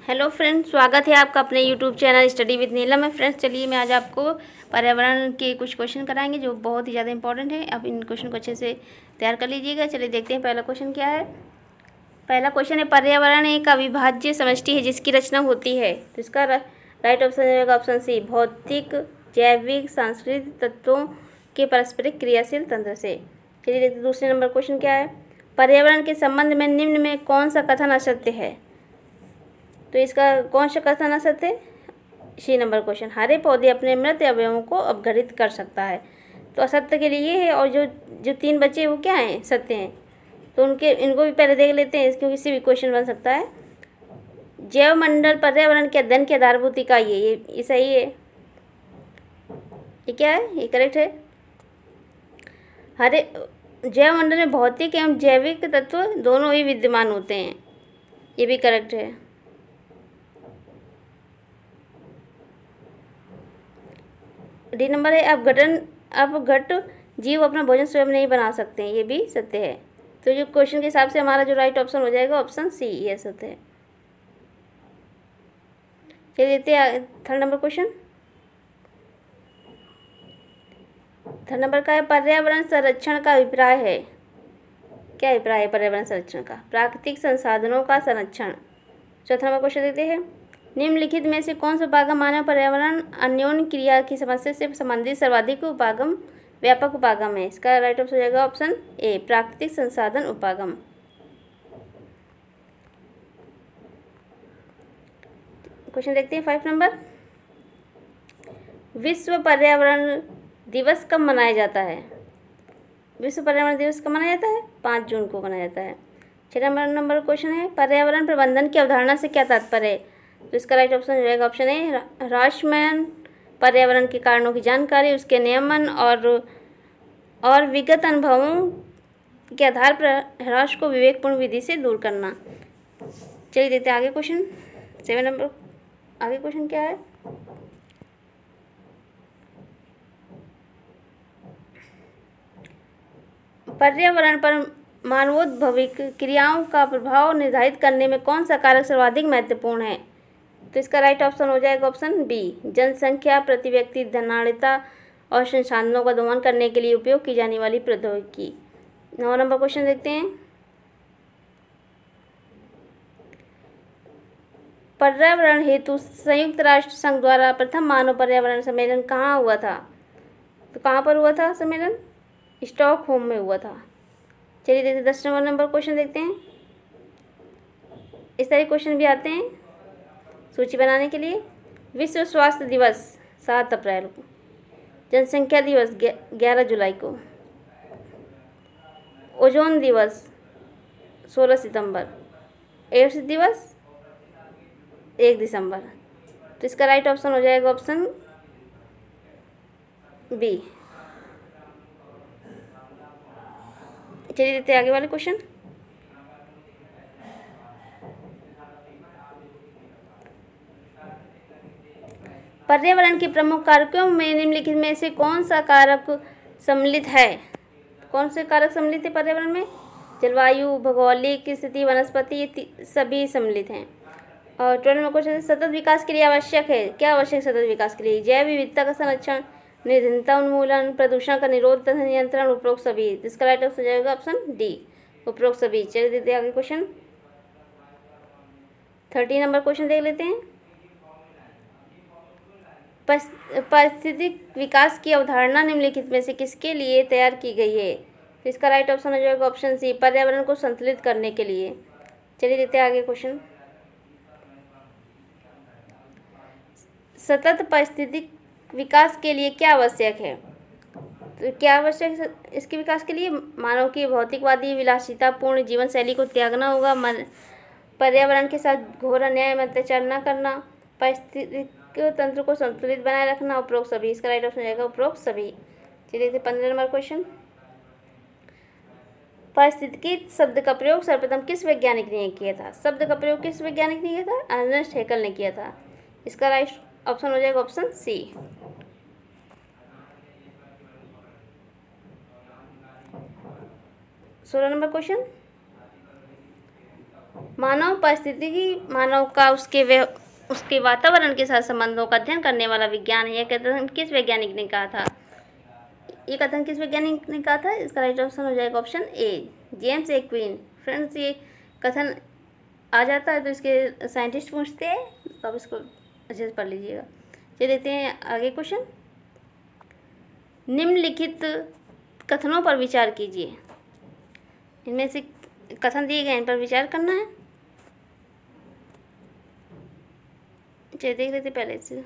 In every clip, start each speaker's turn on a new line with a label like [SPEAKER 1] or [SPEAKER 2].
[SPEAKER 1] Hello friends, स्वागत है आपका अपने यूट्यूब चैनल स्टडी विद नीलम में। फ्रेंड्स चलिए मैं आज आपको पर्यावरण के कुछ क्वेश्चन कराएंगे जो बहुत ही ज़्यादा इंपॉर्टेंट है। अब इन क्वेश्चन को अच्छे से तैयार कर लीजिएगा। चलिए देखते हैं पहला क्वेश्चन क्या है। पहला क्वेश्चन है, पर्यावरण एक अविभाज्य समष्टि है जिसकी रचना होती है। तो इसका राइट ऑप्शन रहेगा ऑप्शन सी, भौतिक, जैविक, सांस्कृतिक तत्वों के पारस्परिक क्रियाशील तंत्र से। चलिए देखते हैं दूसरे नंबर क्वेश्चन क्या है। पर्यावरण के संबंध में निम्न में कौन सा कथन असत्य है। तो इसका कौन सा कथन असत्य है। सी नंबर क्वेश्चन, हरे पौधे अपने मृत अवयवों को अपघटित कर सकता है। तो असत्य के लिए ये है, और जो जो तीन बचे वो क्या हैं, सत्य हैं। तो इनको भी पहले देख लेते हैं क्योंकि इससे भी क्वेश्चन बन सकता है। जैव मंडल पर्यावरण के अध्ययन की आधारभूत इकाई है। ये सही है। ये क्या है, ये करेक्ट है। हरे जैव मंडल में भौतिक एवं जैविक तत्व दोनों ही विद्यमान होते हैं। ये भी करेक्ट है। डी नंबर है, अपघट जीव अपना भोजन स्वयं नहीं बना सकते हैं। ये भी सत्य है। तो जो क्वेश्चन के हिसाब से हमारा जो राइट ऑप्शन हो जाएगा ऑप्शन सी, ये सत्य है। चलिए देखते हैं third number question. Third number का है, पर्यावरण संरक्षण का अभिप्राय है। क्या अभिप्राय है पर्यावरण संरक्षण का। प्राकृतिक संसाधनों का संरक्षण। चौथा नंबर क्वेश्चन देते हैं, निम्नलिखित में से कौन सा उपागम मानव पर्यावरण अन्योन्य क्रिया की समस्या से संबंधित सर्वाधिक व्यापक उपागम है। इसका राइट ऑप्शन हो जाएगा ऑप्शन ए, प्राकृतिक संसाधन उपागम। क्वेश्चन देखते हैं 5 नंबर। विश्व पर्यावरण दिवस कब मनाया जाता है। विश्व पर्यावरण दिवस कब मनाया जाता है, 5 जून को मनाया जाता है। 6 नंबर क्वेश्चन है, पर्यावरण प्रबंधन की अवधारणा से क्या तात्पर्य है। तो इसका राइट ऑप्शन हो जाएगा ऑप्शन ए, राष्ट्रमयन पर्यावरण के कारणों की जानकारी, उसके नियमन और विगत अनुभवों के आधार पर राष्ट्र को विवेकपूर्ण विधि से दूर करना। चलिए देखते हैं आगे क्वेश्चन 7 नंबर। आगे क्वेश्चन क्या है। पर्यावरण पर मानवोद्भविक क्रियाओं का प्रभाव निर्धारित करने में कौन सा कारक सर्वाधिक महत्वपूर्ण है। तो इसका राइट ऑप्शन हो जाएगा ऑप्शन बी, जनसंख्या, प्रति व्यक्ति धनाढ़ता और संसाधनों का दोहन करने के लिए उपयोग की जाने वाली प्रौद्योगिकी। 9 नंबर क्वेश्चन देखते हैं, पर्यावरण हेतु संयुक्त राष्ट्र संघ द्वारा प्रथम मानव पर्यावरण सम्मेलन कहाँ हुआ था। तो कहाँ पर हुआ था सम्मेलन, स्टॉकहोम में हुआ था। चलिए देखते 10 नंबर क्वेश्चन देखते हैं। इस तरह क्वेश्चन भी आते हैं सूची बनाने के लिए। विश्व स्वास्थ्य दिवस 7 अप्रैल को, जनसंख्या दिवस 11 जुलाई को, ओजोन दिवस 16 सितंबर, एड्स दिवस 1 दिसंबर। तो इसका राइट ऑप्शन हो जाएगा ऑप्शन बी। चलिए देखते हैं आगे वाले क्वेश्चन। पर्यावरण के प्रमुख कारकों में निम्नलिखित में से कौन सा कारक सम्मिलित है। कौन से कारक सम्मिलित है पर्यावरण में, जलवायु, भौगोलिक स्थिति, वनस्पति, ये सभी सम्मिलित हैं। और 12 नंबर क्वेश्चन, सतत विकास के लिए आवश्यक है। क्या आवश्यक सतत विकास के लिए, जैव विविधता का संरक्षण, निर्धनता उन्मूलन, प्रदूषण का निरोध तथा नियंत्रण, उपरोक्त सभी। इसका राइट आंसर हो जाएगा ऑप्शन डी, उपरोक्त सभी। चलिए देखते हैं आगे क्वेश्चन 13 नंबर क्वेश्चन देख लेते हैं। पारिस्थितिक विकास की अवधारणा निम्नलिखित में से किसके लिए तैयार की गई है। तो इसका राइट ऑप्शन हो जाएगा ऑप्शन सी, पर्यावरण को संतुलित करने के लिए। चलिए देखते हैं आगे क्वेश्चन। सतत पारिस्थितिक विकास के लिए क्या आवश्यक है। तो क्या आवश्यक है इसके विकास के लिए, मानव की भौतिकवादी विलासितापूर्ण जीवन शैली को त्यागना होगा, पर्यावरण के साथ घोर अन्याय में अत्याचार न करना, पारिस्थितिक तंत्र को संतुलित बनाए रखना, उपरोक्त सभी। इसका राइट ऑप्शन जाएगा उपरोक्त सभी। चलिए देखते 15 नंबर क्वेश्चन। पारिस्थितिकी शब्द का प्रयोग सर्वप्रथम किस वैज्ञानिक ने किया था। शब्द का प्रयोग किस वैज्ञानिक ने किया था, अर्नेस्ट हैकेल ने किया था। इसका राइट ऑप्शन हो जाएगा ऑप्शन सी। 16 नंबर क्वेश्चन, मानव पारिस्थितिकी मानव का उसके वातावरण के साथ संबंधों का अध्ययन करने वाला विज्ञान है। यह कथन किस वैज्ञानिक ने कहा था? ये कथन किस वैज्ञानिक ने कहा था? इसका राइट ऑप्शन हो जाएगा option A, James A queen. Friends, ये कथन आ जाता है तो इसके साइंटिस्ट पूछते हैं, तो आप इसको अच्छे से पढ़ लीजिएगा। चलिए देखते हैं आगे क्वेश्चन। निम्नलिखित कथनों पर विचार कीजिए। इनमें से कथन दिए गए, इन पर विचार करना है। चलिए देख लेते पहले से।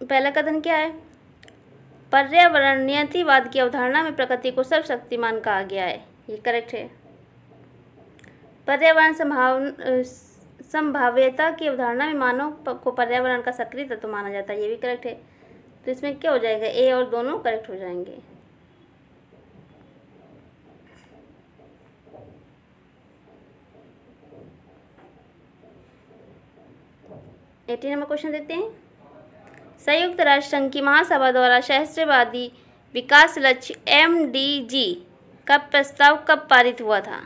[SPEAKER 1] पहला कथन क्या है? पर्यावरण नियतिवाद की अवधारणा में प्रकृति को सर्वशक्तिमान कहा गया है। ये करेक्ट है। पर्यावरण संभाव्यता की अवधारणा में मानव को पर्यावरण का सक्रिय तत्व माना जाता है। ये भी करेक्ट है। तो इसमें क्या हो जाएगा? ए और दोनों करेक्ट हो जाएंगे। एटीन नंबर क्वेश्चन देखते हैं। संयुक्त राष्ट्र संघ की महासभा द्वारा सहस्त्रवादी विकास लक्ष्य MDG का प्रस्ताव कब पारित हुआ था?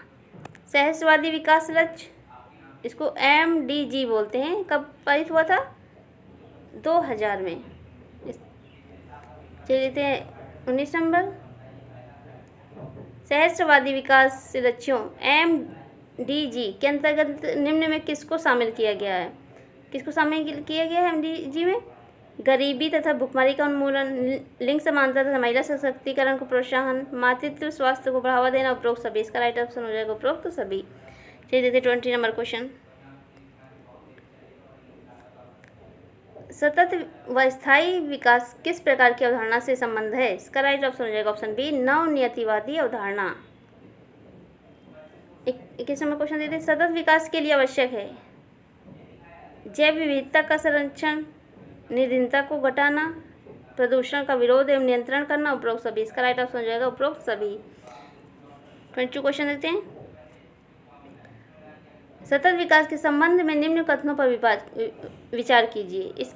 [SPEAKER 1] सहस्त्रवादी विकास लक्ष्य, इसको MDG बोलते हैं। कब पारित हुआ था? 2000 में। चलिए देखते हैं 19 नंबर। सहस्त्रवादी विकास लक्ष्यों MDG के अंतर्गत निम्न में किसको शामिल किया गया है? किसको शामिल किया गया है MDG में? गरीबी तथा भुखमरी का उन्मूलन, लिंग समानता तथा महिला सशक्तिकरण को प्रोत्साहन, मातृत्व स्वास्थ्य को बढ़ावा देना, उपरोक्त सभी। इसका राइट ऑप्शन हो जाएगा उपरोक्त सभी। चलिए देखते 20 नंबर क्वेश्चन। सतत व स्थायी विकास किस प्रकार की अवधारणा से संबंध है? इसका राइट ऑप्शन हो जाएगा ऑप्शन बी, नवनियतिवादी अवधारणा। 21 नंबर क्वेश्चन देते हैं। सतत विकास के लिए आवश्यक है जैव विविधता का संरक्षण, निर्धनता को घटाना, प्रदूषण का विरोध एवं नियंत्रण करना, उपरोक्त सभी। इसका राइट ऑप्शन हो जाएगा उपरोक्त सभी। 22 क्वेश्चन देखते हैं। सतत विकास के संबंध में निम्न कथनों पर विचार कीजिए। इस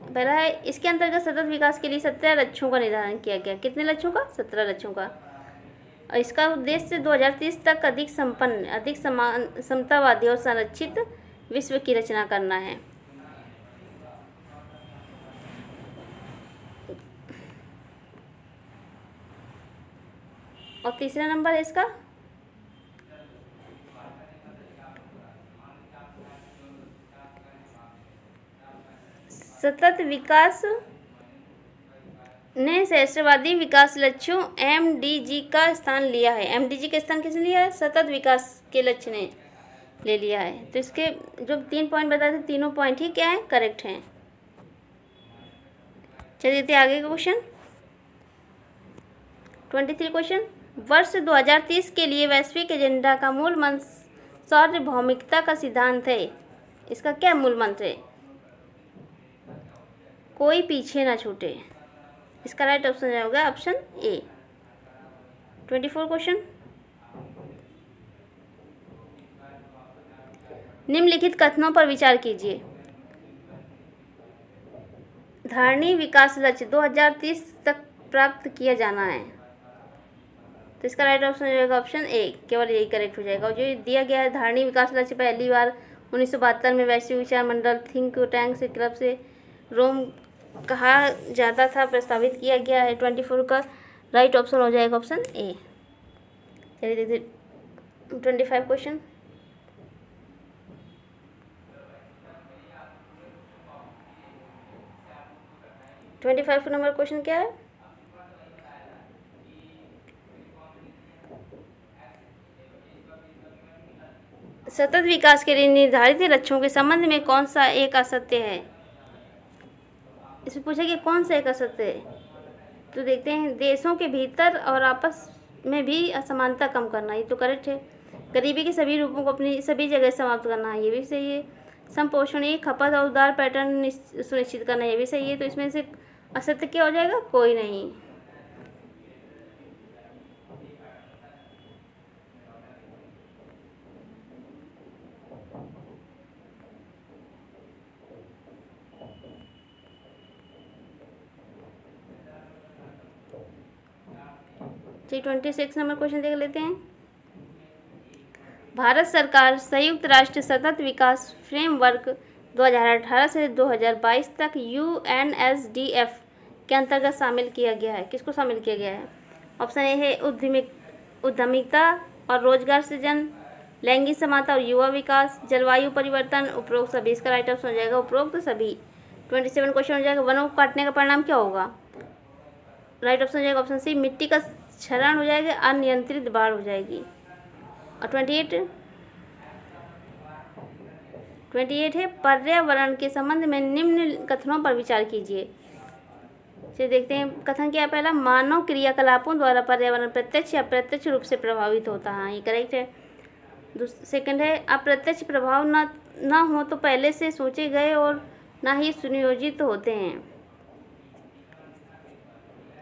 [SPEAKER 1] पहला है, इसके अंतर्गत सतत विकास के लिए 17 लक्ष्यों का निर्धारण किया गया। कितने लक्ष्यों का? 17 लक्ष्यों का। और इसका उद्देश्य 2030 तक अधिक संपन्न, अधिक समतावादी और संरक्षित विश्व की रचना करना है। और तीसरा नंबर है इसका सतत विकास ने सहस्त्रवादी विकास लक्ष्यों MDG का स्थान लिया है। MDG का स्थान किसने लिया है? सतत विकास के लक्ष्य ने ले लिया है। तो इसके जो 3 पॉइंट बताए थे, तीनों पॉइंट ही क्या है? करेक्ट हैं। चलिए देखते आगे का क्वेश्चन। 23 क्वेश्चन। वर्ष 2030 के लिए वैश्विक एजेंडा का मूल मंत्र सार्वभौमिकता का सिद्धांत है। इसका क्या मूल मंत्र है? कोई पीछे ना छूटे। इसका राइट ऑप्शन होगा ऑप्शन ए। 24 क्वेश्चन। निम्नलिखित कथनों पर विचार कीजिए। धारणी विकास लक्ष्य 2030 तक प्राप्त किया जाना है। तो इसका राइट ऑप्शन हो जाएगा ऑप्शन ए, केवल यही करेक्ट हो जाएगा। और जो दिया गया है धारणी विकास लक्ष्य पहली बार 1972 में वैश्विक विचार मंडल थिंक टैंक से क्लब से रोम कहा जाता था, प्रस्तावित किया गया है। 24 का राइट ऑप्शन हो जाएगा ऑप्शन ए। चलिए देखिए 25 क्वेश्चन। नंबर क्वेश्चन क्या है? सतत विकास के लिए निर्धारित लक्ष्यों के संबंध में कौन सा एक असत्य है? इसमें पूछा कि कौन सा एक असत्य है। तो देखते हैं, देशों के भीतर और आपस में भी असमानता कम करना, ये तो करेक्ट है। गरीबी के सभी रूपों को अपनी सभी जगह समाप्त करना, ये भी सही है। संपोषणीय खपत और उदार पैटर्न सुनिश्चित करना, ये भी सही है। तो इसमें से असत्य क्या हो जाएगा? कोई नहीं। जी 26 नंबर क्वेश्चन देख लेते हैं। भारत सरकार संयुक्त राष्ट्र सतत विकास फ्रेमवर्क 2018 से 2022 तक UNSDF के अंतर्गत शामिल किया गया है। किसको शामिल किया गया है? ऑप्शन ए है उद्यमिता और रोजगार सृजन, लैंगिक समानता और युवा विकास, जलवायु परिवर्तन, उपरोक्त सभी। इसका राइट ऑप्शन हो जाएगा उपरोक्त सभी। 27 क्वेश्चन हो जाएगा, वनों को काटने का परिणाम क्या होगा? राइट ऑप्शन हो जाएगा ऑप्शन सी, मिट्टी का क्षरण हो जाएगा, अनियंत्रित बाढ़ हो जाएगी। और 28 है पर्यावरण के संबंध में निम्न कथनों पर विचार कीजिए। चलिए देखते हैं कथन क्या है। पहला, मानव क्रियाकलापों द्वारा पर्यावरण प्रत्यक्ष या अप्रत्यक्ष रूप से प्रभावित होता है। ये करेक्ट है। सेकंड है, अप्रत्यक्ष प्रभाव न हो तो पहले से सोचे गए और ना ही सुनियोजित होते हैं।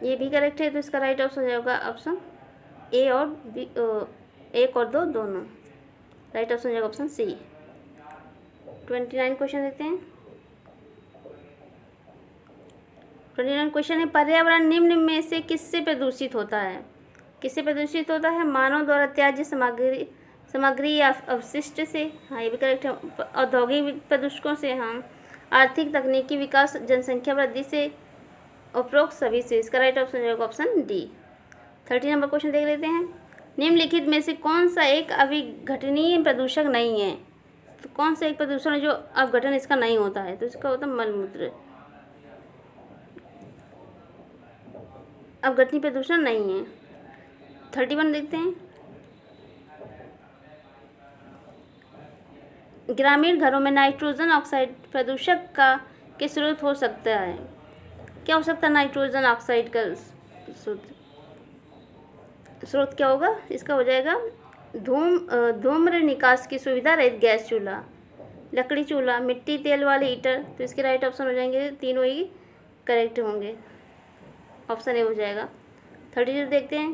[SPEAKER 1] ये भी करेक्ट है। तो इसका राइट ऑप्शन हो जाएगा ऑप्शन ए और बी, 1 और 2 दोनों। राइट ऑप्शन हो जाएगा ऑप्शन सी। 29 क्वेश्चन देखते हैं। 29 क्वेश्चन है, पर्यावरण निम्न में से किससे प्रदूषित होता है? किससे प्रदूषित होता है? मानव द्वारा त्याज्य सामग्री या अवशिष्ट से। हाँ, ये भी करेक्ट है। औद्योगिक प्रदूषकों से। हाँ, आर्थिक तकनीकी विकास, जनसंख्या वृद्धि से, उपरोक्त सभी से। इसका राइट ऑप्शन हो जाएगा ऑप्शन डी। 30 नंबर क्वेश्चन देख लेते हैं। निम्नलिखित में से कौन सा एक अविघटनीय प्रदूषक नहीं है? तो कौन सा एक प्रदूषण है जो अपघटन इसका नहीं होता है? तो इसका होता है मलमूत्र। अपघटनीय प्रदूषण नहीं है। 31 देखते हैं। ग्रामीण घरों में नाइट्रोजन ऑक्साइड प्रदूषक का के स्रोत हो सकता है। क्या हो सकता है नाइट्रोजन ऑक्साइड का स्रोत क्या होगा? इसका हो जाएगा धूम्र निकास की सुविधा रहित गैस चूल्हा, लकड़ी चूल्हा, मिट्टी तेल वाले हीटर। तो इसके राइट ऑप्शन हो जाएंगे, तीनों ही करेक्ट होंगे। ऑप्शन ए हो जाएगा। 32 देखते हैं।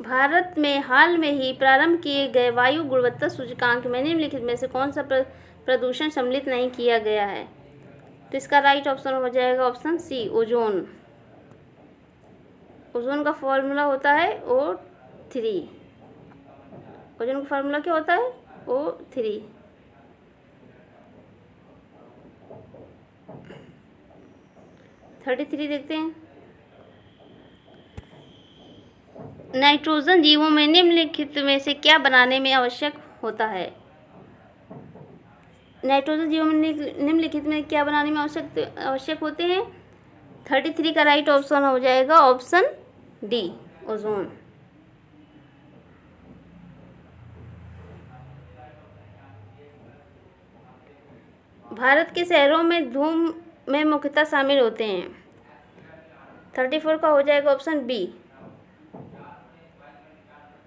[SPEAKER 1] भारत में हाल में ही प्रारंभ किए गए वायु गुणवत्ता सूचकांक में निम्नलिखित में से कौन सा प्रदूषण सम्मिलित नहीं किया गया है? तो इसका राइट ऑप्शन हो जाएगा ऑप्शन सी, ओजोन। ओजोन का फॉर्मूला होता है O3। ओजोन का फॉर्मूला क्या होता है? O3। 33 देखते हैं। नाइट्रोजन जीवों में निम्नलिखित में से क्या बनाने में आवश्यक होता है? नाइट्रोजन जीवों में निम्नलिखित में क्या बनाने में आवश्यक होते हैं? 33 का राइट ऑप्शन हो जाएगा ऑप्शन डी, ओजोन। भारत के शहरों में धूम में मुख्यतः शामिल होते हैं। 34 का हो जाएगा ऑप्शन बी,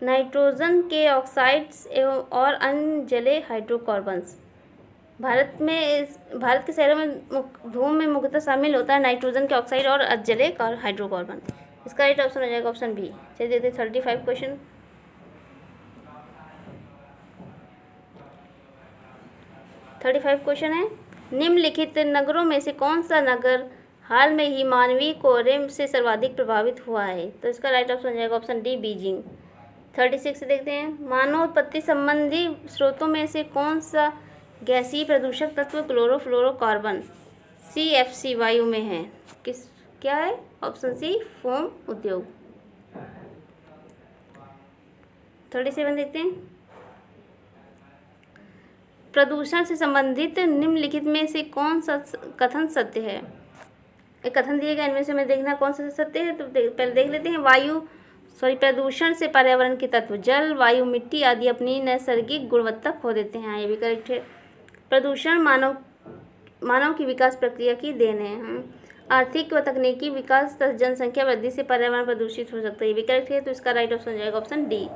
[SPEAKER 1] नाइट्रोजन के ऑक्साइड्स एवं और अन्य जले हाइड्रोकार्बन्स। भारत के शहरों में धूम में मुख्यतः शामिल होता है नाइट्रोजन के ऑक्साइड और अजले हाइड्रोकार्बन। इसका राइट ऑप्शन हो जाएगा ऑप्शन बी। चलिए देखते हैं 35 क्वेश्चन। 35 क्वेश्चन है, निम्नलिखित नगरों में से कौन सा नगर हाल में ही मानवीय कोयले से सर्वाधिक प्रभावित हुआ है? तो इसका राइट ऑप्शन हो जाएगा ऑप्शन डी, बीजिंग। 36 देखते हैं, मानव उत्पत्ति संबंधी स्रोतों में से कौन सा गैसीय प्रदूषक तत्व क्लोरोफ्लोरोकार्बन CFC वायु में है? क्या है? ऑप्शन सी, फोम उद्योग। 37 देखते हैं, प्रदूषण से संबंधित निम्नलिखित में से कौन सा कथन सत्य है? एक कथन दिएगा, इनमें से हमें देखना कौन सा सत्य है। तो पहले देख लेते हैं। प्रदूषण से पर्यावरण के तत्व जल, वायु, मिट्टी आदि अपनी नैसर्गिक गुणवत्ता खो देते हैं। ये भी करेक्ट है। प्रदूषण मानव की विकास प्रक्रिया की देन है। आर्थिक व तकनीकी विकास तथा जनसंख्या वृद्धि से पर्यावरण प्रदूषित हो सकता है। ये भी करेक्ट है। तो इसका राइट ऑप्शन हो जाएगा ऑप्शन डी,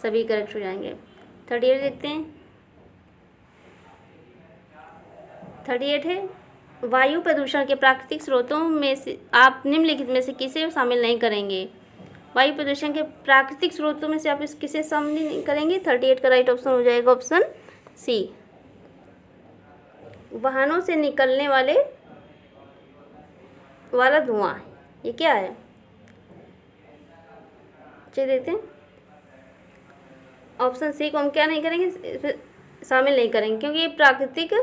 [SPEAKER 1] सभी करेक्ट हो जाएंगे। 38 देखते हैं। 38 है, वायु प्रदूषण के प्राकृतिक स्रोतों में से आप निम्नलिखित में से किसे शामिल नहीं करेंगे? वायु प्रदूषण के प्राकृतिक स्रोतों में से आप किसे शामिल नहीं करेंगे? 38 का राइट ऑप्शन हो जाएगा ऑप्शन सी, वाहनों से निकलने वाला धुआं। ये क्या है? चलिए देखते हैं। ऑप्शन सी को हम क्या नहीं करेंगे, इसमें शामिल नहीं करेंगे, क्योंकि ये प्राकृतिक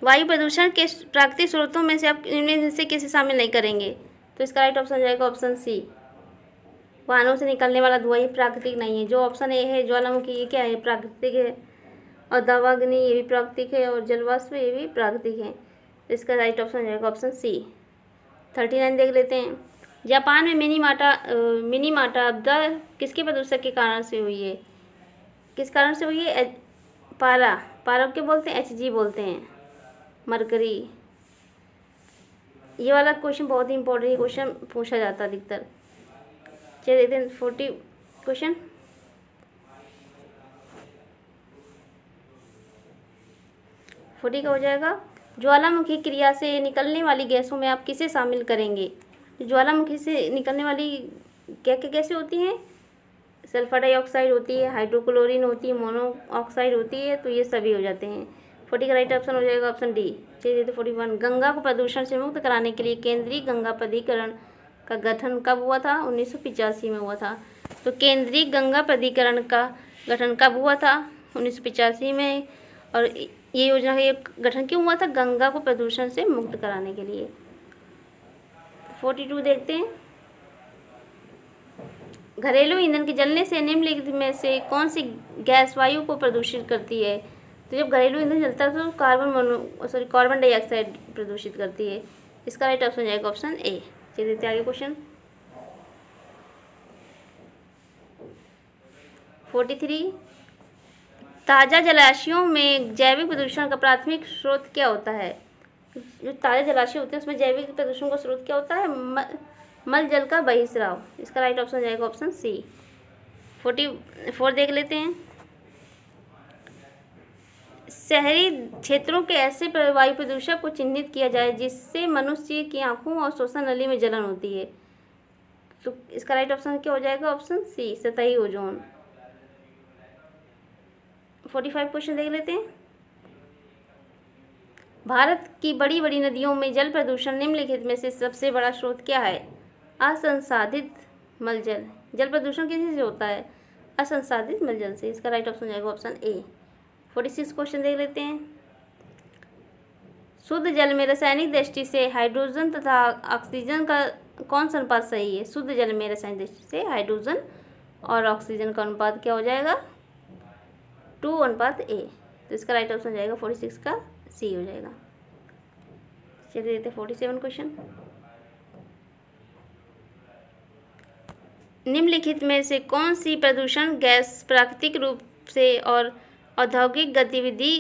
[SPEAKER 1] वायु प्रदूषण के प्राकृतिक स्रोतों में से आप इनमें से किसे शामिल नहीं करेंगे। तो इसका राइट ऑप्शन हो जाएगा ऑप्शन सी। वाहनों से निकलने वाला धुआं ये प्राकृतिक नहीं है। जो ऑप्शन ए है ज्वालामुखी, ये क्या है, प्राकृतिक है। और दावाग्नि ये भी प्राकृतिक है, और जलवाष्प ये भी प्राकृतिक है। तो इसका राइट ऑप्शन हो जाएगा ऑप्शन सी। 39 देख लेते हैं। जापान में मिनीमाटा आपदा किसके प्रदूषण के कारण से हुई है? किस कारण से हुई है? पारा क्या बोलते हैं, HG बोलते हैं, मरकरी। ये वाला क्वेश्चन बहुत ही इंपॉर्टेंट क्वेश्चन पूछा जाता है अधिकतर। चलिए देखते हैं 40 क्वेश्चन। का हो जाएगा ज्वालामुखी क्रिया से निकलने वाली गैसों में आप किसे शामिल करेंगे? ज्वालामुखी से निकलने वाली क्या क्या गैसें होती हैं? सल्फर डाइऑक्साइड होती है, हाइड्रोक्लोरिन होती है, मोनोऑक्साइड होती है। तो ये सभी हो जाते हैं। 40 का राइट ऑप्शन हो जाएगा ऑप्शन डी। चलिए तो 41। गंगा को प्रदूषण से मुक्त कराने के लिए केंद्रीय गंगा प्राधिकरण का गठन कब हुआ था? 1985 में हुआ था। तो केंद्रीय गंगा प्राधिकरण का गठन कब हुआ था? 1985 में। और ये योजना का गठन क्यों हुआ था? गंगा को प्रदूषण से मुक्त कराने के लिए। 42 देखते हैं। घरेलू ईंधन के जलने से निम्नलिखित में से कौन सी गैस वायु को प्रदूषित करती है? तो जब घरेलू ईंधन जलता है तो कार्बन डाइऑक्साइड प्रदूषित करती है। इसका राइट ऑप्शन जाएगा ऑप्शन ए। चलिए देखते आगे क्वेश्चन। 43। ताज़ा जलाशयों में जैविक प्रदूषण का प्राथमिक स्रोत क्या होता है? जो ताज़ा जलाशय होते हैं उसमें जैविक प्रदूषण का स्रोत क्या होता है? मल जल का बहिस्राव। इसका राइट ऑप्शन जाएगा ऑप्शन सी। 44 देख लेते हैं। शहरी क्षेत्रों के ऐसे वायु प्रदूषण को चिन्हित किया जाए जिससे मनुष्य की आंखों और श्वसन नली में जलन होती है। तो इसका राइट ऑप्शन क्या हो जाएगा? ऑप्शन सी, सतही ओजोन। 45 क्वेश्चन देख लेते हैं। भारत की बड़ी बड़ी नदियों में जल प्रदूषण निम्नलिखित में से सबसे बड़ा स्रोत क्या है? असंसाधित मलजल। जल प्रदूषण किसी से होता है? असंसाधित मलजल से। इसका राइट ऑप्शन जाएगा ऑप्शन ए। 46 क्वेश्चन देख लेते हैं। शुद्ध जल में रासायनिक दृष्टि से हाइड्रोजन तथा ऑक्सीजन का कौन सा अनुपात सही है? शुद्ध जल में रासायनिक दृष्टि से हाइड्रोजन और ऑक्सीजन का अनुपात क्या हो जाएगा? 2:A। तो इसका राइट ऑप्शन जाएगा 46 का सी हो जाएगा। चलिए देखते हैं 47 क्वेश्चन। निम्नलिखित में से कौन सी प्रदूषण गैस प्राकृतिक रूप से और औद्योगिक गतिविधि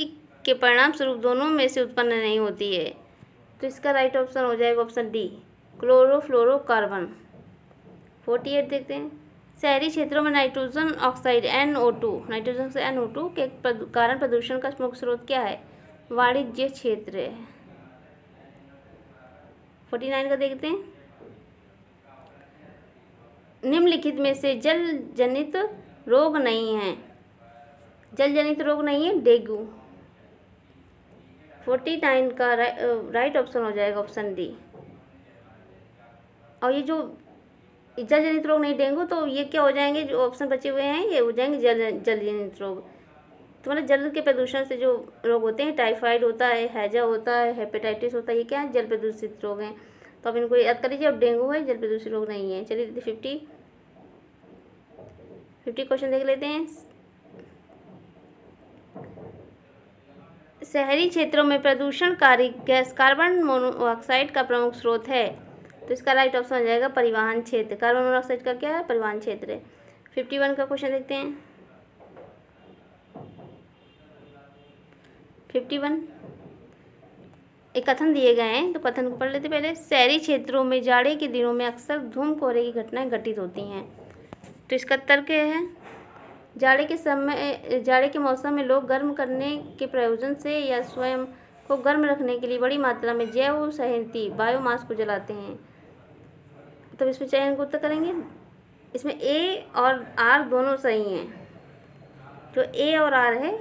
[SPEAKER 1] के परिणाम स्वरूप दोनों में से उत्पन्न नहीं होती है? तो इसका राइट ऑप्शन हो जाएगा ऑप्शन डी, क्लोरोफ्लोरोकार्बन। 48 देखते हैं। शहरी क्षेत्रों में नाइट्रोजन ऑक्साइड नाइट्रोजन से NO2 के कारण प्रदूषण का मुख्य स्रोत क्या है? वाणिज्य क्षेत्र है। 49 का देखते हैं। निम्नलिखित में से जल जनित रोग नहीं है। जल जनित रोग नहीं है, डेंगू। 49 का राइट ऑप्शन हो जाएगा ऑप्शन डी। और ये जो जल जनित रोग नहीं, डेंगू, तो ये क्या हो जाएंगे? जो ऑप्शन बचे हुए हैं ये हो जाएंगे जल जनित रोग। तो मतलब जल के प्रदूषण से जो रोग होते हैं, टाइफाइड होता है, हैजा होता है, हेपेटाइटिस होता है, ये क्या है? जल प्रदूषित रोग हैं। तो अब इनको याद कर लीजिए। अब डेंगू है, जल प्रदूषित रोग नहीं है। चलिए 50 क्वेश्चन देख लेते हैं। शहरी क्षेत्रों में प्रदूषणकारी गैस कार्बन मोनोऑक्साइड का प्रमुख स्रोत है। तो इसका राइट ऑप्शन हो जाएगा परिवहन क्षेत्र। कार्बन मोनोऑक्साइड का क्या है? परिवहन क्षेत्र है। 51 का क्वेश्चन देखते हैं। 51 एक कथन दिए गए हैं, तो कथन को पढ़ लेते पहले। शहरी क्षेत्रों में जाड़े के दिनों में अक्सर धूम कोहरे की घटनाएं घटित होती हैं। तो इसका तर्क है जाड़े के मौसम में लोग गर्म करने के प्रयोजन से या स्वयं को गर्म रखने के लिए बड़ी मात्रा में जैव सहित बायोमास को जलाते हैं। तब इसमें चयन को उत्तर करेंगे। इसमें ए और आर दोनों सही हैं। जो ए और आर है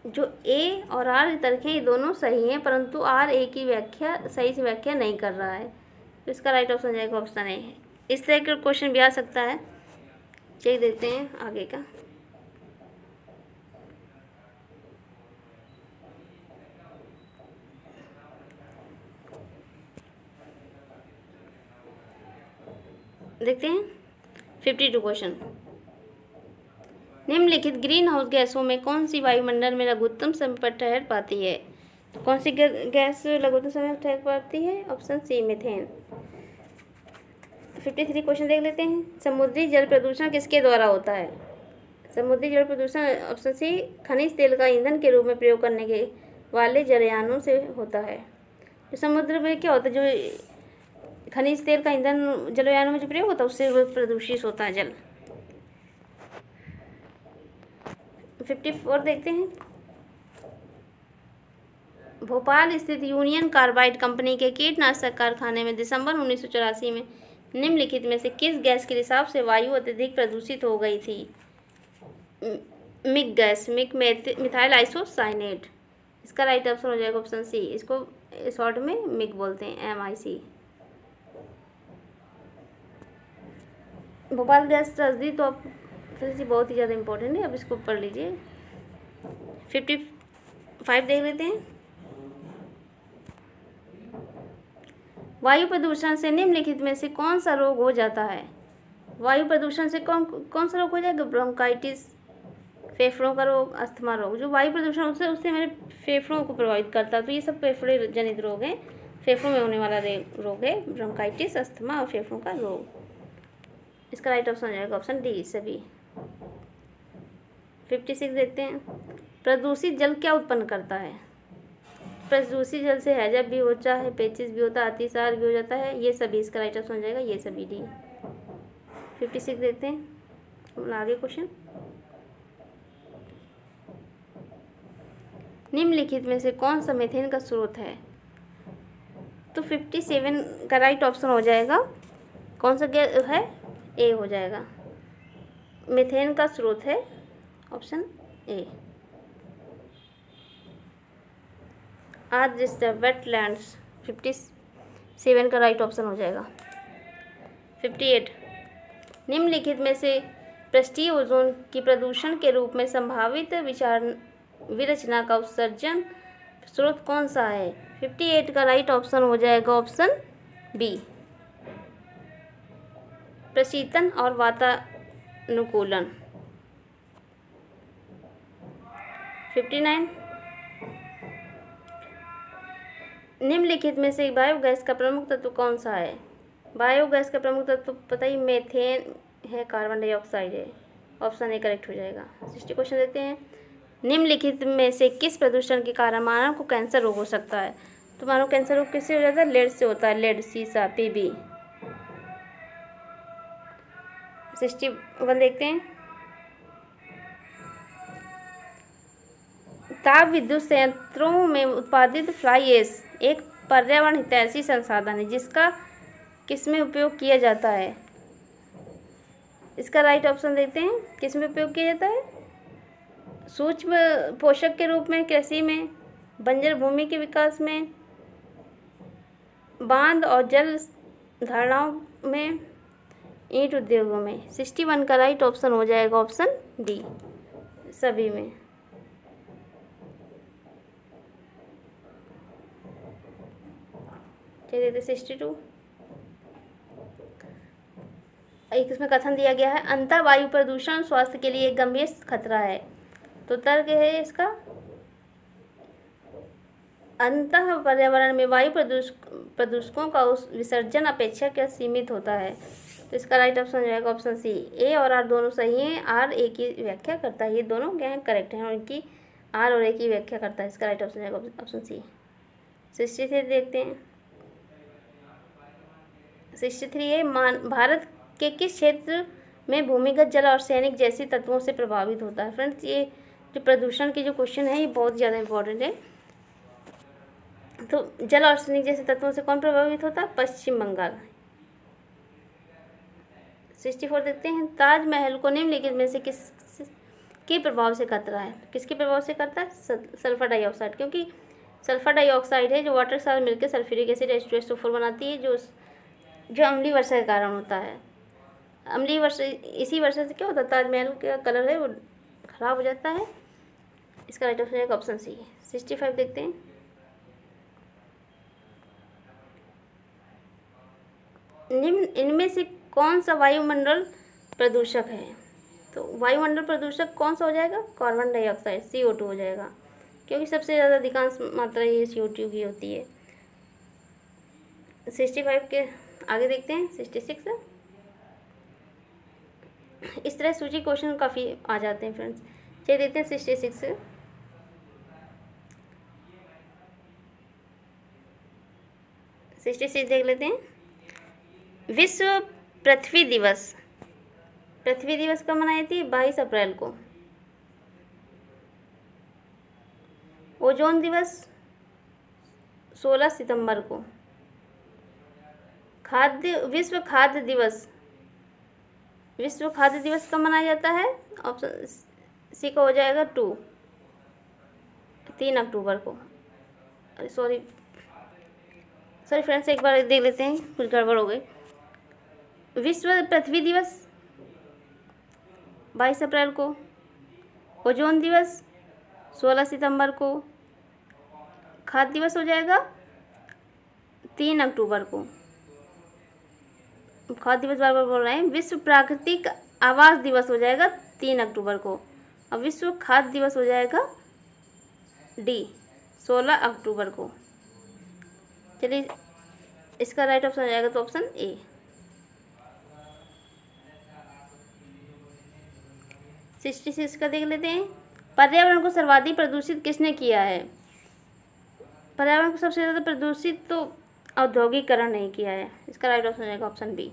[SPEAKER 1] जो ए और आर तर्क हैं ये दोनों सही हैं, परंतु आर ए की व्याख्या सही से व्याख्या नहीं कर रहा है, तो इसका राइट ऑप्शन जाएगा ऑप्शन ए। इस तरह का क्वेश्चन भी आ सकता है। चलिए देखते हैं आगे का। देखते हैं 52 क्वेश्चन। निम्नलिखित ग्रीन हाउस गैसों में कौन सी वायुमंडल में लघुत्तम समय पर ठहर पाती है? कौन सी गैस लघुत्तम समय पर ठहर पाती है? Option C methane. 53 क्वेश्चन देख लेते हैं। समुद्री जल प्रदूषण किसके द्वारा होता है? समुद्री जल प्रदूषण ऑप्शन सी खनिज तेल का ईंधन के रूप में प्रयोग करने के वाले जलयानों से होता है। तो समुद्र में क्या होता है, जो खनिज तेल का ईंधन जलयानों में जो प्रयोग होता है उससे वो प्रदूषित होता है जल। 54 देखते हैं। भोपाल स्थित यूनियन कार्बाइड कंपनी के कीटनाशक कारखाने में दिसंबर 1984 में निम्नलिखित में से किस गैस के रिसाव से वायु अत्यधिक प्रदूषित हो गई थी? MiG gas, methyl isocyanate. इसका राइट ऑप्शन हो जाएगा ऑप्शन सी। इसको शॉर्ट में मिग बोलते हैं, MIC। भोपाल गैस त्रस्ती तो अब बहुत ही ज़्यादा इम्पोर्टेंट है, अब इसको पढ़ लीजिए। 55 देख लेते हैं। वायु प्रदूषण से निम्नलिखित में से कौन सा रोग हो जाता है? वायु प्रदूषण से कौन सा रोग हो जाएगा? ब्रोंकाइटिस, फेफड़ों का रोग, अस्थमा रोग। जो वायु प्रदूषण उससे हमारे फेफड़ों को प्रभावित करता है, तो ये सब फेफड़े जनित रोग हैं, फेफड़ों में होने वाला रोग है ब्रोंकाइटिस, अस्थमा और फेफड़ों का रोग। इसका राइट ऑप्शन हो जाएगा ऑप्शन डी सभी। 56 देखते हैं। प्रदूषित जल क्या उत्पन्न करता है? प्रदूषित जल से हैजा भी होता है, पेचिस भी होता है, अतिसार भी हो जाता है, ये सभी। इसका राइट ऑप्शन हो जाएगा ये सभी डी। 56 देखते हैं आगे क्वेश्चन। निम्नलिखित में से कौन सा मीथेन का स्रोत है? तो 57 का राइट ऑप्शन हो जाएगा कौन सा गैस है? ए हो जाएगा। मीथेन का स्रोत है ऑप्शन ए। आज डिस्टर्ब वेटलैंड्स 57 का राइट ऑप्शन हो जाएगा। 58 निम्नलिखित में से पृष्ठीय ओजोन की प्रदूषण के रूप में संभावित विरचना का उत्सर्जन स्रोत कौन सा है? 58 का राइट ऑप्शन हो जाएगा ऑप्शन बी, प्रशीतन और वातानुकूलन। 59 निम्नलिखित में से बायोगैस का प्रमुख तत्व कौन सा है? बायोगैस का प्रमुख तत्व पता ही मेथेन है, कार्बन डाइऑक्साइड है। ऑप्शन ए करेक्ट हो जाएगा। 60 क्वेश्चन देते हैं। निम्नलिखित में से किस प्रदूषण के कारण मानव को कैंसर रोग हो सकता है? तो मानव कैंसर रोग किससे हो जाता है? लेड से होता है, लेड, सीसा, PB। 61 देखते हैं। ताप विद्युत संयंत्रों में उत्पादित फ्लाई ऐश एक पर्यावरण हितैषी संसाधन है जिसका किसमें उपयोग किया जाता है? इसका राइट ऑप्शन देते हैं। किसमें उपयोग किया जाता है? सूक्ष्म पोषक के रूप में कृषि में, बंजर भूमि के विकास में, बांध और जल धारणाओं में, ईंट उद्योगों में। 61 का राइट ऑप्शन हो जाएगा ऑप्शन डी, सभी में। चलिए 62 एक इसमें कथन दिया गया है, अंतः वायु प्रदूषण स्वास्थ्य के लिए एक गंभीर खतरा है। तो तर्क है इसका, अंतः पर्यावरण में वायु प्रदूषकों का उस विसर्जन अपेक्षाकृत सीमित होता है। तो इसका राइट ऑप्शन हो जाएगा ऑप्शन सी। ए और आर दोनों सही हैं, आर ए की व्याख्या करता है, ये दोनों क्या हैं? करेक्ट हैं, उनकी आर और ए की व्याख्या करता है। इसका राइट ऑप्शन हो जाएगा ऑप्शन सी। 63 देखते हैं। 63 है, भारत के किस क्षेत्र में भूमिगत जल आर्सेनिक जैसे तत्वों से प्रभावित होता है? फ्रेंड्स, ये जो प्रदूषण के जो क्वेश्चन है ये बहुत ज़्यादा इंपॉर्टेंट है। तो जल आर्सेनिक जैसे तत्वों से कौन प्रभावित होता है? पश्चिम बंगाल। 64 देखते हैं। ताजमहल को निम्नलिखित में से के प्रभाव से करता है। किसके प्रभाव से करता है? सल्फर डाइऑक्साइड, क्योंकि सल्फर डाइऑक्साइड है जो वाटर के साथ मिलकर सल्फ्यूरिक एसिड H2SO4 बनाती है, जो अम्लीय वर्षा के कारण होता है। अम्लीय वर्षा, इसी वर्षा से क्या होता है? ताजमहल का कलर है वो खराब हो जाता है। इसका राइट ऑप्शन है ऑप्शन सी। 65 देखते हैं। निम्न इनमें से कौन सा वायुमंडल प्रदूषक है? तो वायुमंडल प्रदूषक कौन सा हो जाएगा? कार्बन डाइऑक्साइड, CO2 हो जाएगा, क्योंकि सबसे ज़्यादा अधिकांश मात्रा ये CO2 की होती है। 65 के आगे देखते हैं। 66 इस तरह सूची क्वेश्चन काफ़ी आ जाते हैं फ्रेंड्स। चलिए देखते हैं 66। 66 देख लेते हैं। विश्व पृथ्वी दिवस कब मनाई थी? 22 अप्रैल को। ओजोन दिवस 16 सितंबर को। विश्व खाद्य दिवस कब मनाया जाता है? ऑप्शन सी का हो जाएगा 3 अक्टूबर को। सॉरी फ्रेंड्स, एक बार देख लेते हैं, कुछ गड़बड़ हो गई। विश्व पृथ्वी दिवस 22 अप्रैल को, ओजोन दिवस 16 सितंबर को, खाद्य दिवस हो जाएगा 3 अक्टूबर को। खाद्य दिवस बार बार बोल रहे हैं। विश्व प्राकृतिक आवास दिवस हो जाएगा 3 अक्टूबर को, और विश्व खाद्य दिवस हो जाएगा 16 अक्टूबर को। चलिए इसका राइट ऑप्शन हो जाएगा तो ऑप्शन ए। 66 का देख लेते हैं। पर्यावरण को सर्वाधिक प्रदूषित किसने किया है? पर्यावरण को सबसे ज़्यादा प्रदूषित तो औद्योगिकरण नहीं किया है। इसका राइट ऑप्शन हो जाएगा ऑप्शन बी।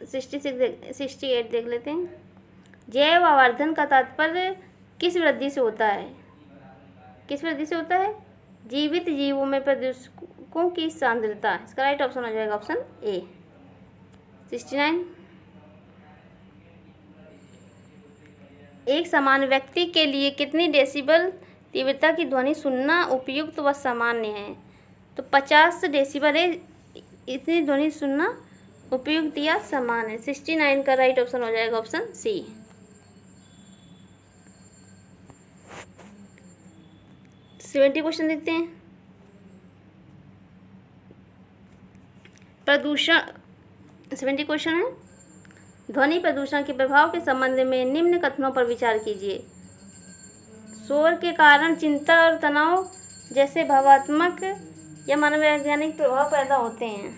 [SPEAKER 1] 68 देख लेते हैं। जैव आवर्धन का तात्पर्य किस वृद्धि से होता है? किस वृद्धि से होता है? जीवित जीवों में प्रदूषकों की सांद्रता। इसका राइट ऑप्शन हो जाएगा ऑप्शन ए। 69 एक समान व्यक्ति के लिए कितनी डेसिबल तीव्रता की ध्वनि सुनना उपयुक्त व सामान्य है? तो 50 डेसिबल है, इतनी ध्वनि सुनना उपयुक्त या समान है। 69 का राइट ऑप्शन हो जाएगा ऑप्शन सी। 70 क्वेश्चन देखते हैं। प्रदूषण 70 क्वेश्चन है। ध्वनि प्रदूषण के प्रभाव के संबंध में निम्न कथनों पर विचार कीजिए। शोर के कारण चिंता और तनाव जैसे भावात्मक या मनोवैज्ञानिक प्रभाव पैदा होते हैं।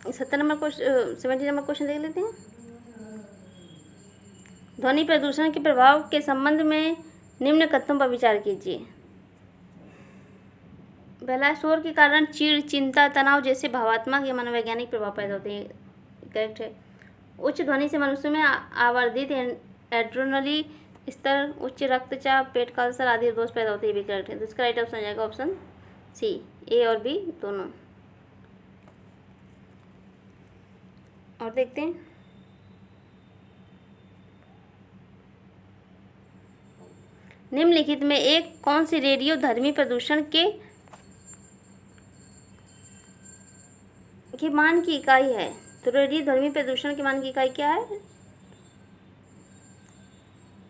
[SPEAKER 1] सत्तर नंबर क्वेश्चन 70 नंबर क्वेश्चन देख लेते हैं। ध्वनि प्रदूषण के प्रभाव के संबंध में निम्न कथनों पर विचार कीजिए। पहला, शोर के कारण चिड़, चिंता, तनाव जैसे भावात्मक या मनोवैज्ञानिक प्रभाव पैदा होते हैं। करेक्ट है। उच्च ध्वनि से मनुष्य में आवर्धित एड्रेनलिन स्तर, उच्च रक्तचाप, पेट का अल्सर आदि दोष पैदा होते हैं। भी करेक्ट है। तो इसका राइट ऑप्शन हो जाएगा ऑप्शन सी। ए और बी दोनों। और देखते हैं। निम्नलिखित में एक कौन सी रेडियो धर्मी प्रदूषण के मान की इकाई है? तो रेडियो धर्मी प्रदूषण के मान की इकाई क्या है?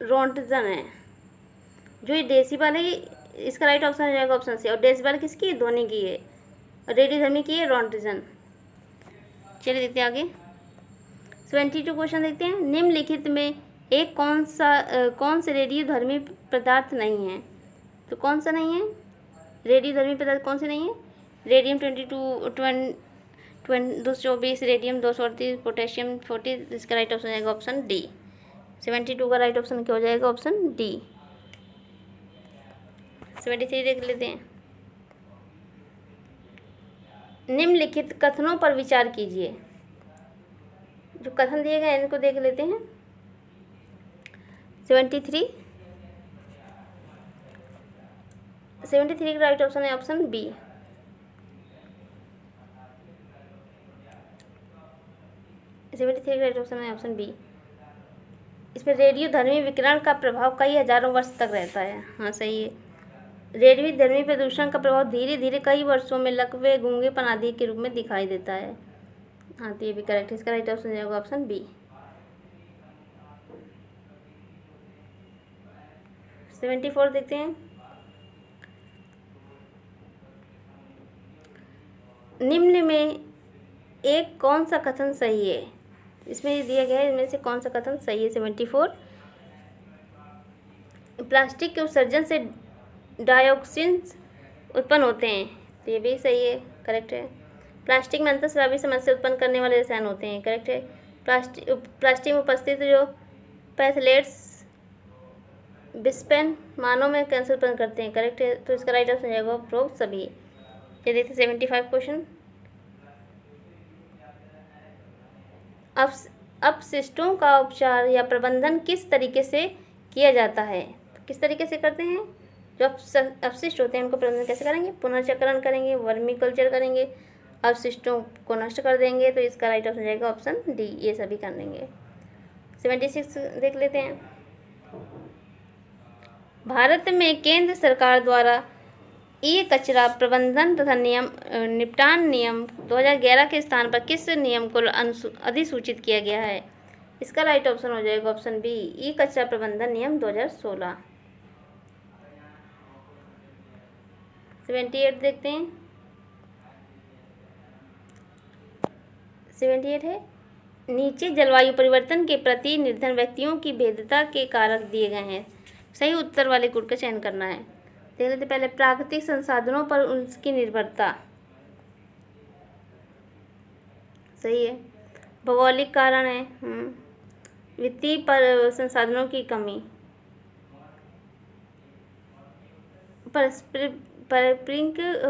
[SPEAKER 1] रोंटजन है। जो ये डेसिबल है, इसका राइट ऑप्शन हो जाएगा ऑप्शन सी। और डेसिबल किसकी? ध्वनि की है। और रेडियो धर्मी की है रोंटजन। चलिए देखते हैं आगे। 72 क्वेश्चन देखते हैं। निम्नलिखित में एक कौन से रेडियो धर्मी पदार्थ नहीं है? तो कौन सा नहीं है? रेडियो धर्मी पदार्थ कौन से नहीं है? Radium 224, radium 238, potassium 40। इसका राइट ऑप्शन हो जाएगा ऑप्शन डी। 72 का राइट ऑप्शन क्या हो जाएगा? Option D. 73 देख लेते हैं। निम्नलिखित कथनों पर विचार कीजिए। जो कथन दिए गए हैं इनको देख लेते हैं। 73 का राइट ऑप्शन है ऑप्शन बी। का राइट ऑप्शन है ऑप्शन बी। इसमें रेडियो धर्मी विकिरण का प्रभाव कई हजारों वर्ष तक रहता है। हाँ सही है। रेडियो धर्मी प्रदूषण का प्रभाव धीरे धीरे कई वर्षों में लकवे, गूंगेपन आदि के रूप में दिखाई देता है। हाँ तो ये भी करेक्ट है। इसका राइट ऑप्शन जाएगा ऑप्शन बी। 74 देखते हैं। निम्न में एक कौन सा कथन सही है? इसमें ये दिया गया है, इनमें से कौन सा कथन सही है? 74 प्लास्टिक के उत्सर्जन से डायोक्सिन्स उत्पन्न होते हैं, तो ये भी सही है, करेक्ट है। प्लास्टिक में अंतःस्रावी समस्या उत्पन्न करने वाले रसायन होते हैं, करेक्ट है। प्लास्टिक में उपस्थित जो पैथलेट्स बिस्पेन मानव में कैंसर उत्पन्न करते हैं, करेक्ट है। तो इसका राइट ऑप्शन जाएगा प्रो सभी। ये देखते 75 क्वेश्चन। अपशिष्टों का उपचार या प्रबंधन किस तरीके से किया जाता है? किस तरीके से करते हैं? जो अपशिष्ट होते हैं उनको प्रबंधन कैसे करेंगे? पुनर्चक्रण करेंगे, वर्मी कल्चर करेंगे, अपशिष्टों को नष्ट कर देंगे। तो इसका राइट ऑप्शन जाएगा ऑप्शन डी, ये सभी कर लेंगे। 76 देख लेते हैं। भारत में केंद्र सरकार द्वारा ई कचरा प्रबंधन तथा निपटान नियम 2011 के स्थान पर किस नियम को अधिसूचित किया गया है? इसका राइट ऑप्शन हो जाएगा ऑप्शन बी, ई कचरा प्रबंधन नियम 2016। 78 देखते हैं। 78 है, नीचे जलवायु परिवर्तन के प्रति निर्धन व्यक्तियों की भेद्यता के कारक दिए गए हैं। सही उत्तर वाले गुण का चयन करना है। देख लेते पहले, प्राकृतिक संसाधनों पर उनकी निर्भरता, सही है। भौगोलिक कारण है, वित्तीय पर संसाधनों की कमी,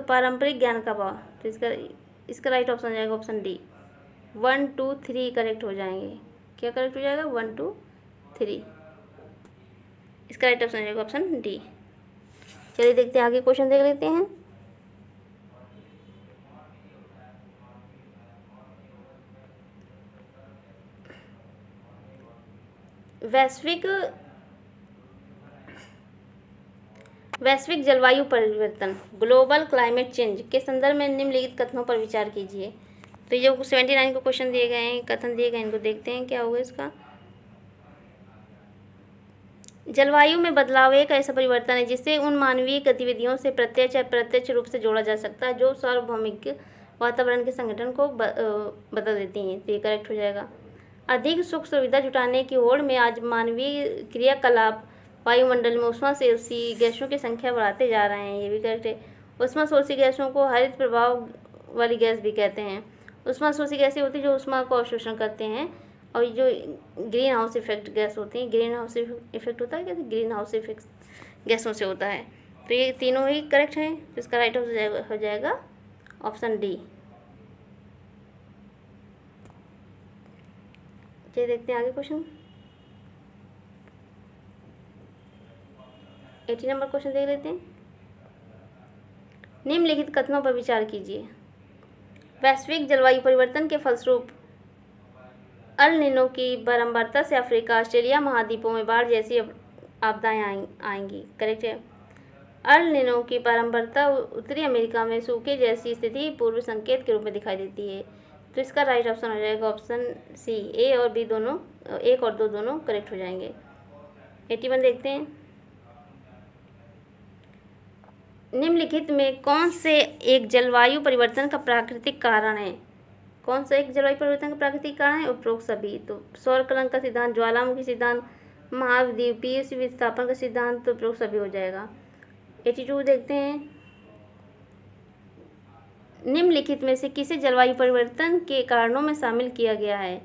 [SPEAKER 1] पारंपरिक ज्ञान का अभाव। तो इसका राइट ऑप्शन जाएगा ऑप्शन डी। 1 2 3 करेक्ट हो जाएंगे। क्या करेक्ट हो जाएगा? 1 2 3। इसका राइट ऑप्शन जाएगा ऑप्शन डी। चलिए देखते हैं आगे क्वेश्चन देख लेते हैं। वैश्विक जलवायु परिवर्तन, ग्लोबल क्लाइमेट चेंज के संदर्भ में निम्नलिखित कथनों पर विचार कीजिए। तो ये जो 79 को क्वेश्चन दिए गए हैं, कथन दिए गए हैं, इनको देखते हैं क्या होगा इसका। जलवायु में बदलाव एक ऐसा परिवर्तन है जिससे उन मानवीय गतिविधियों से प्रत्यक्ष या अप्रत्यक्ष रूप से जोड़ा जा सकता है जो सार्वभौमिक वातावरण के संगठन को बदल देती हैं। तो ये करेक्ट हो जाएगा। अधिक सुख सुविधा जुटाने की होड़ में आज मानवीय क्रियाकलाप वायुमंडल में ऊष्माशोषी गैसों की संख्या बढ़ाते जा रहे हैं। ये भी करेक्ट है। ऊष्माशोषी गैसों को हरित प्रभाव वाली गैस भी कहते हैं। ऊष्माशोषी गैसें होती हैं जो ऊष्मा को अवशोषण करते हैं, और जो ग्रीन हाउस इफेक्ट गैस होती हैं, ग्रीन हाउस इफेक्ट होता है क्या? ग्रीन हाउस इफेक्ट गैसों से होता है। तो ये तीनों ही करेक्ट हैं। तो इसका राइट हो जाएगा ऑप्शन डी। चलिए देखते हैं आगे क्वेश्चन। 80 नंबर क्वेश्चन देख लेते हैं। निम्नलिखित कथनों पर विचार कीजिए। वैश्विक जलवायु परिवर्तन के फलस्वरूप अल नीनो की बारंबारता से अफ्रीका, ऑस्ट्रेलिया महाद्वीपों में बाढ़ जैसी आपदाएं आएंगी, करेक्ट है। अल नीनो की बारंबारता उत्तरी अमेरिका में सूखे जैसी स्थिति पूर्व संकेत के रूप में दिखाई देती है। तो इसका राइट ऑप्शन हो जाएगा ऑप्शन सी। ए और बी दोनों, 1 और 2 दोनों करेक्ट हो जाएंगे। 81 देखते हैं। निम्नलिखित में कौन से एक जलवायु परिवर्तन का प्राकृतिक कारण है? कौन सा एक जलवायु परिवर्तन का प्राकृतिक कारण है? उपरोक्त सभी। तो सौर कलंक का सिद्धांत, ज्वालामुखी सिद्धांत, महाद्वीपीय विस्थापन का सिद्धांत, तो उपरोक्त सभी हो जाएगा। 82 देखते हैं। निम्नलिखित में से किसे जलवायु परिवर्तन के कारणों में शामिल किया गया है?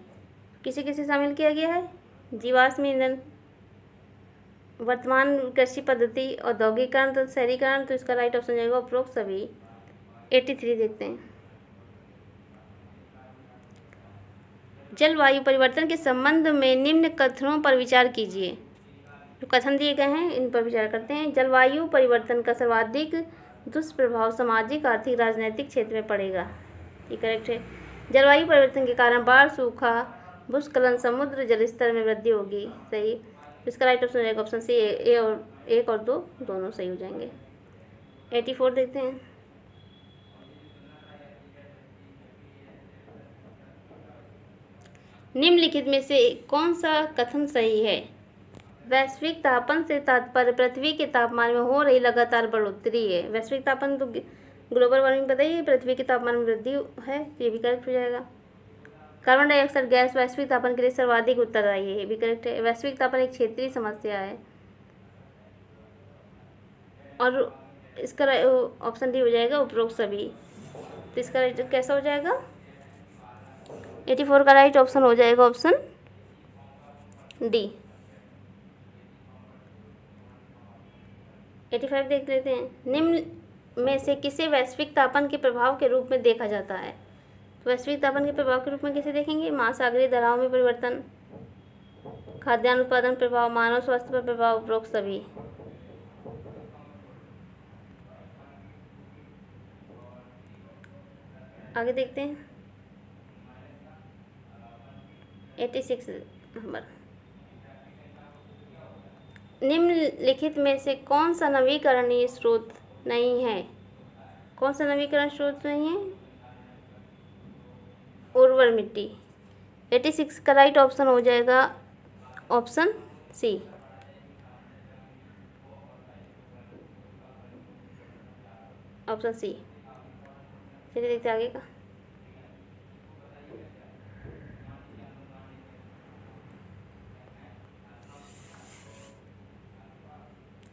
[SPEAKER 1] किसे शामिल किया गया है? जीवाश्म ईंधन, वर्तमान कृषि पद्धति, औद्योगिकरण तथा शहरीकरण। तो इसका राइट ऑप्शन जाएगा उपरोक्त सभी। 83 देखते हैं। जलवायु परिवर्तन के संबंध में निम्न कथनों पर विचार कीजिए। जो कथन दिए गए हैं इन पर विचार करते हैं। जलवायु परिवर्तन का सर्वाधिक दुष्प्रभाव सामाजिक, आर्थिक, राजनीतिक क्षेत्र में पड़ेगा। ये करेक्ट है। जलवायु परिवर्तन के कारण बाढ़, सूखा, भूस्खलन, समुद्र जलस्तर में वृद्धि होगी। सही। इसका राइट ऑप्शन हो जाएगा ऑप्शन सी। ए और 1 और 2 दोनों सही हो जाएंगे। 84 देखते हैं। निम्नलिखित में से कौन सा कथन सही है? वैश्विक तापन से तात्पर्य पृथ्वी के तापमान में हो रही लगातार बढ़ोतरी है। वैश्विक तापमान तो ग्लोबल वार्मिंग बताइए, पृथ्वी के तापमान में वृद्धि है, ये भी करेक्ट हो जाएगा। कार्बन डाइऑक्साइड गैस वैश्विक तापन के लिए सर्वाधिक उत्तरदायी है, ये भी करेक्ट है। वैश्विक तापन एक क्षेत्रीय समस्या है और इसका ऑप्शन डी हो जाएगा उपरोक्त सभी। तो इसका राइट कैसा हो जाएगा? 84 का राइट ऑप्शन हो जाएगा ऑप्शन डी। 85 देख लेते हैं। निम्न में से किसे वैश्विक तापन के प्रभाव के रूप में देखा जाता है? तो वैश्विक तापन के प्रभाव के रूप में किसे देखेंगे? महासागरीय धाराओं में परिवर्तन, खाद्यान्न उत्पादन प्रभाव, मानव स्वास्थ्य पर प्रभाव, उपरोक्त सभी। आगे देखते हैं 86 नंबर। निम्नलिखित में से कौन सा नवीकरणीय स्रोत नहीं है? कौन सा नवीकरण स्रोत नहीं है? उर्वर मिट्टी। 86 का राइट ऑप्शन हो जाएगा ऑप्शन सी। Option C. चलिए देखते आगे का।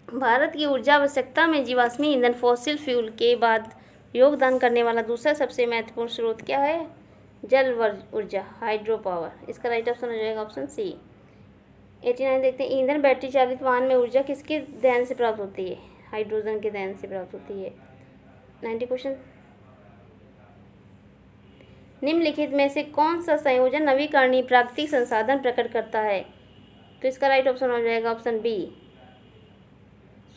[SPEAKER 1] भारत की ऊर्जा आवश्यकता में जीवाश्मी ईंधन फॉसिल फ्यूल के बाद योगदान करने वाला दूसरा सबसे महत्वपूर्ण स्रोत क्या है? जल ऊर्जा, हाइड्रो पावर। इसका राइट ऑप्शन हो जाएगा ऑप्शन सी। 89 देखते हैं। ईंधन बैटरी चालित वाहन में ऊर्जा किसके देन से प्राप्त होती है? हाइड्रोजन के देन से प्राप्त होती है। 90 क्वेश्चन। निम्नलिखित में से कौन सा संयोजन नवीकरणीय प्राकृतिक संसाधन प्रकट करता है? तो इसका राइट ऑप्शन हो जाएगा ऑप्शन बी।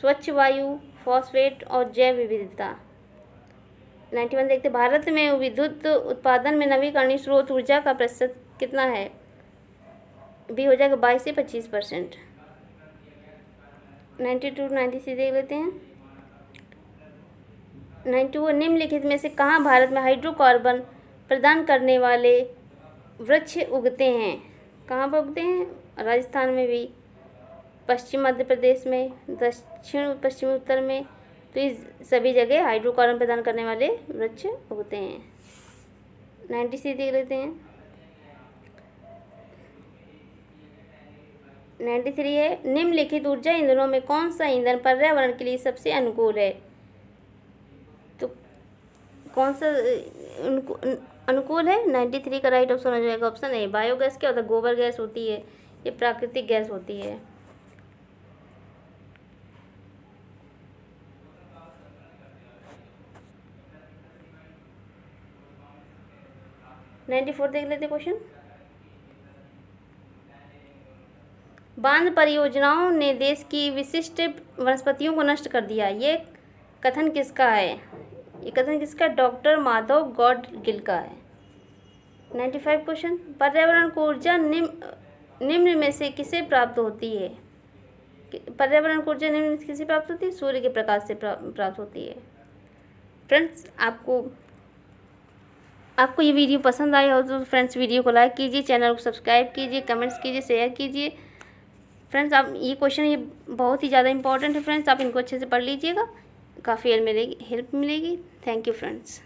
[SPEAKER 1] स्वच्छ वायु, फॉस्फेट और जैव विविधता। 91 देखते। भारत में विद्युत उत्पादन में नवीकरणीय स्रोत ऊर्जा का प्रतिशत कितना है? बी हो जाएगा 22 से 25%। 92 93 देख लेते हैं। 92 निम्नलिखित में से कहाँ भारत में हाइड्रोकार्बन प्रदान करने वाले वृक्ष उगते हैं? कहाँ पर उगते हैं? राजस्थान में भी, पश्चिम मध्य प्रदेश में, दक्षिण पश्चिमी उत्तर में। तो इस सभी जगह हाइड्रोकार्बन प्रदान करने वाले वृक्ष उगते हैं। 93 देख लेते हैं। 93 है। निम्नलिखित ऊर्जा ईंधनों में कौन सा ईंधन पर्यावरण के लिए सबसे अनुकूल है? तो कौन सा अनुकूल है? 93 का राइट ऑप्शन हो जाएगा ऑप्शन ए। बायोगैस क्या होता है? गोबर गैस होती है, ये प्राकृतिक गैस होती है। नाइन्टी 94 देख लेते क्वेश्चन। बांध परियोजनाओं ने देश की विशिष्ट वनस्पतियों को नष्ट कर दिया। ये कथन किसका है? ये कथन किसका? डॉक्टर माधव गॉडगिल का है। 95 क्वेश्चन। पर्यावरण को ऊर्जा निम्न में से किसे प्राप्त होती है? पर्यावरण को ऊर्जा निम्न में से किसे प्राप्त होती है? सूर्य के प्रकाश से प्राप्त होती है। फ्रेंड्स, आपको ये वीडियो पसंद आया हो तो फ्रेंड्स वीडियो को लाइक कीजिए, चैनल को सब्सक्राइब कीजिए, कमेंट्स कीजिए, शेयर कीजिए। फ्रेंड्स, आप ये क्वेश्चन ये बहुत ही ज़्यादा इंपॉर्टेंट है फ्रेंड्स, आप इनको अच्छे से पढ़ लीजिएगा, काफ़ी हेल्प मिलेगी। Thank you friends.